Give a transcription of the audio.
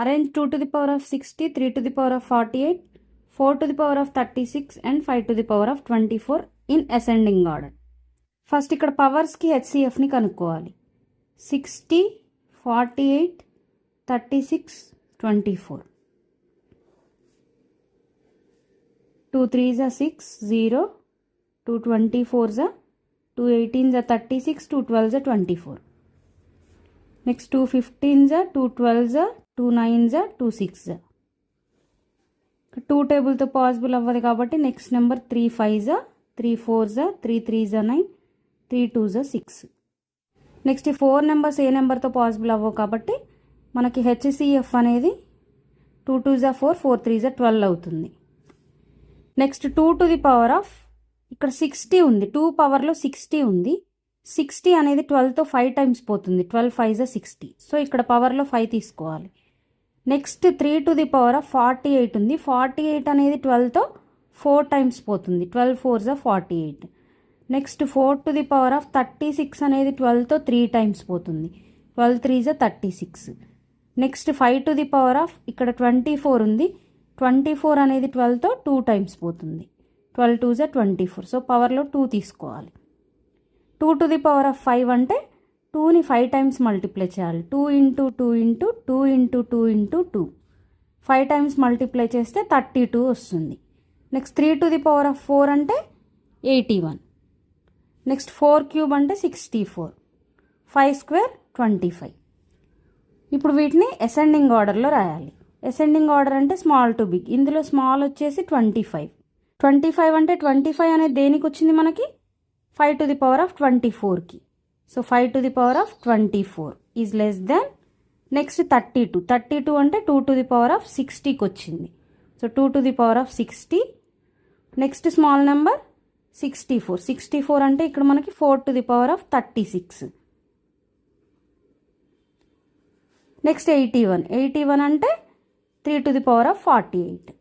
Arrange 2 to the power of 60, 3 to the power of 48, 4 to the power of 36 and 5 to the power of 24 in ascending order. First ఇక్కడ పవర్స్కి హెచ్సిఎఫ్ని కనుక్కోవాలి. 60, 48, 36, 24. 2 3s are 6, 0, 2 24s are 2 18s are 36, 2 12s are 24. Next 2 15s are 2 12s are 2 9s are 2 6s are. 2 టేబుల్తో possible అవ్వదు కాబట్టి next number 3 5s are 3 4s are 3 3s are 9, 3 2s are 6. Next ఈ 4 numbers ఏ నెంబర్తో possible అవ్వవు కాబట్టి మనకి HCF అనేది 2 2s are 4, 4 3s are 12 అవుతుంది. Next 2 to the power of ఇక్కడ 60 ఉంది, 2 పవర్లో 60 ఉంది. 60 అనేది 12తో 5 టైమ్స్ పోతుంది, 12 5s are 60. సో ఇక్కడ పవర్లో 5 తీసుకోవాలి. Next 3 to the power of 48 ఉంది, 48 అనేది 12తో 4 టైమ్స్ పోతుంది, 12 4s are 48. Next 4 to the power of 36 అనేది 12తో 3 టైమ్స్ పోతుంది, 12 3s are 36. Next 5 to the power of ఇక్కడ 24 ఉంది, 24 అనేది 12తో 2 టైమ్స్ పోతుంది, 12 2s are 24. సో పవర్లో 2 తీసుకోవాలి. 2 టు ది పవర్ ఆఫ్ 5 అంటే 2ని 5 టైమ్స్ మల్టిప్లై చేయాలి, 2 into 2 into 2 into 2 into 2, 5 times multiply చేస్తే 32 వస్తుంది. Next 3 to the power of 4 అంటే 81. నెక్స్ట్ 4 క్యూబ్ అంటే 64, 5 స్క్వేర్ 25. ఇప్పుడు వీటిని అసెండింగ్ ఆర్డర్లో రాయాలి. అసెండింగ్ ఆర్డర్ అంటే స్మాల్ టు బిగ్, ఇందులో స్మాల్ వచ్చేసి 25. 25 అంటే 25 అనేది దేనికి వచ్చింది మనకి 5 టు ది పవర్ ఆఫ్ 24కి. So 5 to the power of 24 is less than next 32. 32 అంటే 2 టు ది పవర్ ఆఫ్ 60కి వచ్చింది. So 2 to the power of 60. Next small number 64. 64 అంటే ఇక్కడ మనకి 4 to the power of 36. Next 81. 81 అంటే 3 టు ది పవర్ ఆఫ్ 48.